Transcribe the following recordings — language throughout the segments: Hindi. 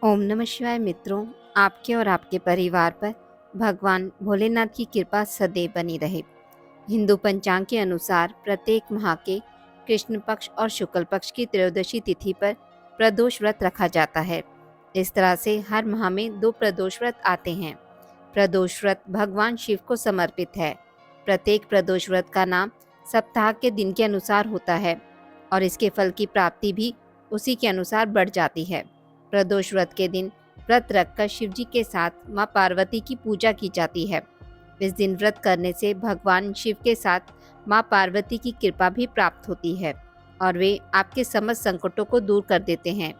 ओम नमः शिवाय मित्रों, आपके और आपके परिवार पर भगवान भोलेनाथ की कृपा सदैव बनी रहे। हिंदू पंचांग के अनुसार प्रत्येक माह के कृष्ण पक्ष और शुक्ल पक्ष की त्रयोदशी तिथि पर प्रदोष व्रत रखा जाता है। इस तरह से हर माह में 2 प्रदोष व्रत आते हैं। प्रदोष व्रत भगवान शिव को समर्पित है। प्रत्येक प्रदोष व्रत का नाम सप्ताह के दिन के अनुसार होता है और इसके फल की प्राप्ति भी उसी के अनुसार बढ़ जाती है। प्रदोष व्रत के दिन व्रत रखकर शिव जी के साथ माँ पार्वती की पूजा की जाती है। इस दिन व्रत करने से भगवान शिव के साथ माँ पार्वती की कृपा भी प्राप्त होती है और वे आपके समस्त संकटों को दूर कर देते हैं।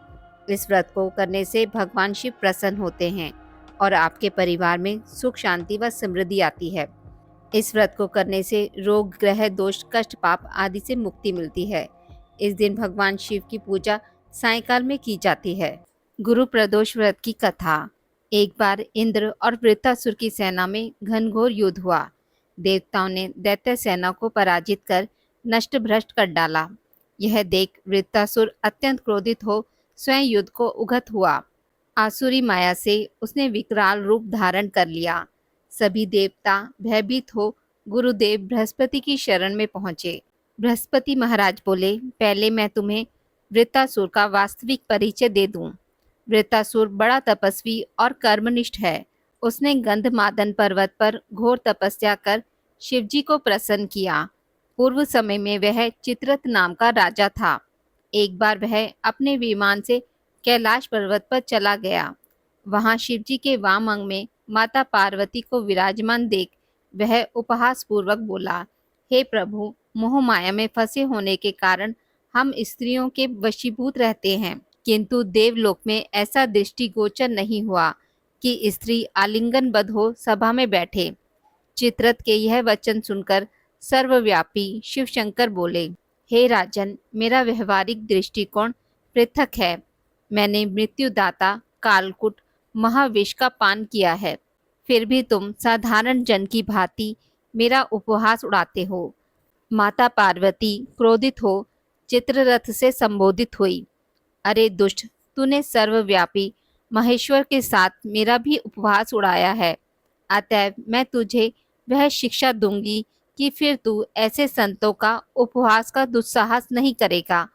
इस व्रत को करने से भगवान शिव प्रसन्न होते हैं और आपके परिवार में सुख शांति व समृद्धि आती है। इस व्रत को करने से रोग ग्रह दोष कष्ट पाप आदि से मुक्ति मिलती है। इस दिन भगवान शिव की पूजा सायंकाल में की जाती है। गुरु प्रदोष व्रत की कथा। एक बार इंद्र और वृत्रासुर की सेना में घनघोर युद्ध हुआ। देवताओं ने दैत्य सेना को पराजित कर नष्ट भ्रष्ट कर डाला। यह देख वृत्रासुर अत्यंत क्रोधित हो स्वयं युद्ध को उगत हुआ। आसुरी माया से उसने विकराल रूप धारण कर लिया। सभी देवता भयभीत हो गुरुदेव बृहस्पति की शरण में पहुंचे। बृहस्पति महाराज बोले, पहले मैं तुम्हें वृत्रासुर का वास्तविक परिचय दे दूं। वृत्रासुर बड़ा तपस्वी और कर्मनिष्ठ है। उसने गंधमादन पर्वत पर घोर तपस्या कर शिवजी को प्रसन्न किया। पूर्व समय में वह चित्ररथ नाम का राजा था। एक बार वह अपने विमान से कैलाश पर्वत पर चला गया। वहां शिवजी के वाम अंग में माता पार्वती को विराजमान देख वह उपहास पूर्वक बोला, हे प्रभु, मोह माया में फंसे होने के कारण हम स्त्रियों के वशीभूत रहते हैं, किंतु देवलोक में ऐसा दृष्टिगोचर नहीं हुआ कि स्त्री आलिंगनबद्ध हो सभा में बैठे। चित्ररथ के यह वचन सुनकर सर्वव्यापी शिव शंकर बोले, हे राजन, मेरा व्यवहारिक दृष्टिकोण पृथक है। मैंने मृत्युदाता कालकूट महाविष का पान किया है, फिर भी तुम साधारण जन की भांति मेरा उपहास उड़ाते हो। माता पार्वती क्रोधित हो चित्ररथ से संबोधित हुई, अरे दुष्ट, तूने सर्वव्यापी महेश्वर के साथ मेरा भी उपहास उड़ाया है। अतएव मैं तुझे वह शिक्षा दूंगी कि फिर तू ऐसे संतों का उपहास का दुस्साहस नहीं करेगा।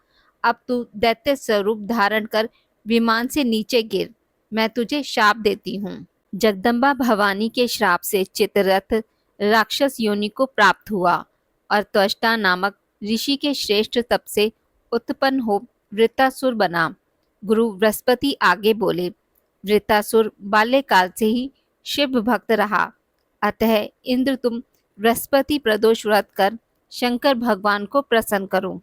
अब तू दैत्य स्वरूप धारण कर विमान से नीचे गिर, मैं तुझे शाप देती हूँ। जगदम्बा भवानी के श्राप से चित्ररथ राक्षस योनि को प्राप्त हुआ और त्वष्टा नामक ऋषि के श्रेष्ठ तप से उत्पन्न हो वृत्रासुर बना। गुरु बृहस्पति आगे बोले, वृत्रासुर बाल्यकाल से ही शिव भक्त रहा, अतः इंद्र तुम बृहस्पति प्रदोष व्रत कर शंकर भगवान को प्रसन्न करो।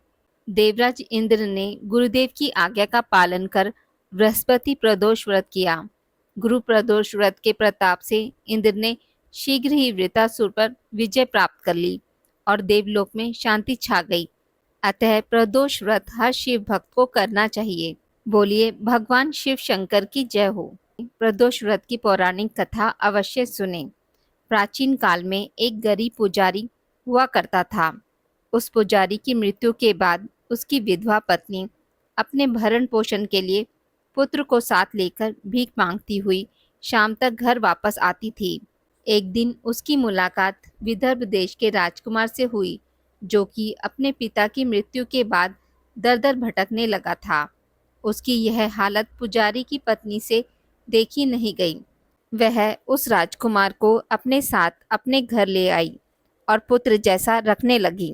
देवराज इंद्र ने गुरुदेव की आज्ञा का पालन कर बृहस्पति प्रदोष व्रत किया। गुरु प्रदोष व्रत के प्रताप से इंद्र ने शीघ्र ही वृत्रासुर पर विजय प्राप्त कर ली और देवलोक में शांति छा गई। अतः प्रदोष व्रत हर शिव भक्त को करना चाहिए। बोलिए भगवान शिव शंकर की जय हो। प्रदोष व्रत की पौराणिक कथा अवश्य सुने। प्राचीन काल में एक गरीब पुजारी हुआ करता था। उस पुजारी की मृत्यु के बाद उसकी विधवा पत्नी अपने भरण पोषण के लिए पुत्र को साथ लेकर भीख मांगती हुई शाम तक घर वापस आती थी। एक दिन उसकी मुलाकात विदर्भ देश के राजकुमार से हुई, जो कि अपने पिता की मृत्यु के बाद दर दर भटकने लगा था। उसकी यह हालत पुजारी की पत्नी से देखी नहीं गई। वह उस राजकुमार को अपने साथ अपने घर ले आई और पुत्र जैसा रखने लगी।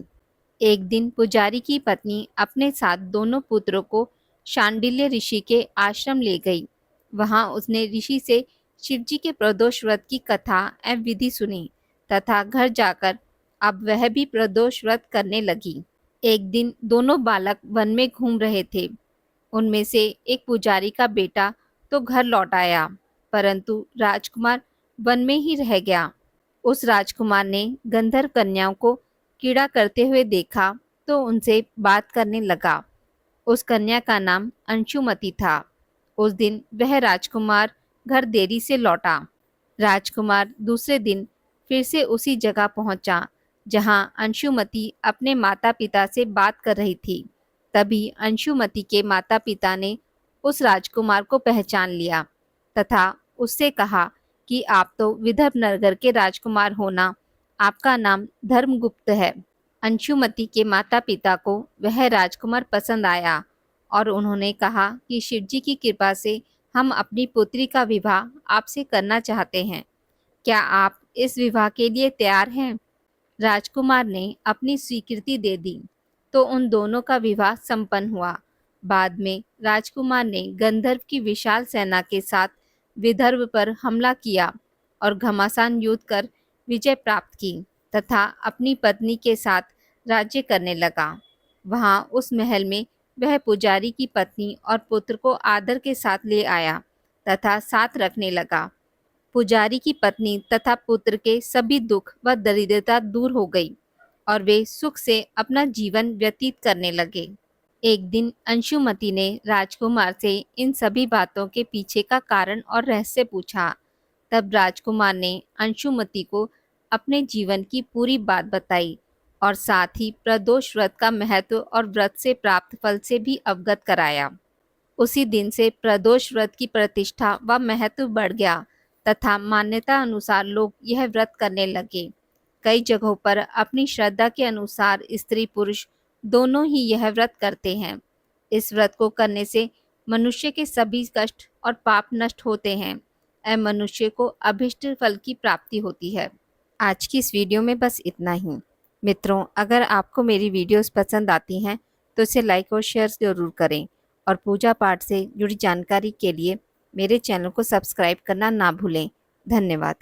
एक दिन पुजारी की पत्नी अपने साथ दोनों पुत्रों को शांडिल्य ऋषि के आश्रम ले गई। वहां उसने ऋषि से शिवजी के प्रदोष व्रत की कथा एवं विधि सुनी तथा घर जाकर अब वह भी प्रदोष व्रत करने लगी। एक दिन दोनों बालक वन में घूम रहे थे। उनमें से एक पुजारी का बेटा तो घर लौट आया, परंतु राजकुमार वन में ही रह गया। उस राजकुमार ने गंधर्व कन्याओं को कीड़ा करते हुए देखा तो उनसे बात करने लगा। उस कन्या का नाम अंशुमति था। उस दिन वह राजकुमार घर देरी से लौटा। राजकुमार दूसरे दिन फिर से उसी जगह पहुंचा जहां अंशुमति अपने माता पिता से बात कर रही थी। तभी अंशुमति के माता पिता ने उस राजकुमार को पहचान लिया तथा उससे कहा कि आप तो विदर्भ नगर के राजकुमार होना, आपका नाम धर्मगुप्त है। अंशुमति के माता पिता को वह राजकुमार पसंद आया और उन्होंने कहा कि शिवजी की कृपा से हम अपनी पुत्री का विवाह आपसे करना चाहते हैं। क्या आप इस विवाह के लिए तैयार हैं? राजकुमार ने अपनी स्वीकृति दे दी तो उन दोनों का विवाह संपन्न हुआ। बाद में राजकुमार ने गंधर्व की विशाल सेना के साथ विदर्भ पर हमला किया और घमासान युद्ध कर विजय प्राप्त की तथा अपनी पत्नी के साथ राज्य करने लगा। वहां उस महल में वह पुजारी की पत्नी और पुत्र को आदर के साथ ले आया तथा साथ रखने लगा। पुजारी की पत्नी तथा पुत्र के सभी दुख व दरिद्रता दूर हो गई और वे सुख से अपना जीवन व्यतीत करने लगे। एक दिन अंशुमति ने राजकुमार से इन सभी बातों के पीछे का कारण और रहस्य पूछा। तब राजकुमार ने अंशुमति को अपने जीवन की पूरी बात बताई और साथ ही प्रदोष व्रत का महत्व और व्रत से प्राप्त फल से भी अवगत कराया। उसी दिन से प्रदोष व्रत की प्रतिष्ठा व महत्व बढ़ गया तथा मान्यता अनुसार लोग यह व्रत करने लगे। कई जगहों पर अपनी श्रद्धा के अनुसार स्त्री पुरुष दोनों ही यह व्रत करते हैं। इस व्रत को करने से मनुष्य के सभी कष्ट और पाप नष्ट होते हैं और मनुष्य को अभिष्ट फल की प्राप्ति होती है। आज की इस वीडियो में बस इतना ही। मित्रों, अगर आपको मेरी वीडियोस पसंद आती हैं तो इसे लाइक और शेयर ज़रूर करें और पूजा पाठ से जुड़ी जानकारी के लिए मेरे चैनल को सब्सक्राइब करना ना भूलें। धन्यवाद।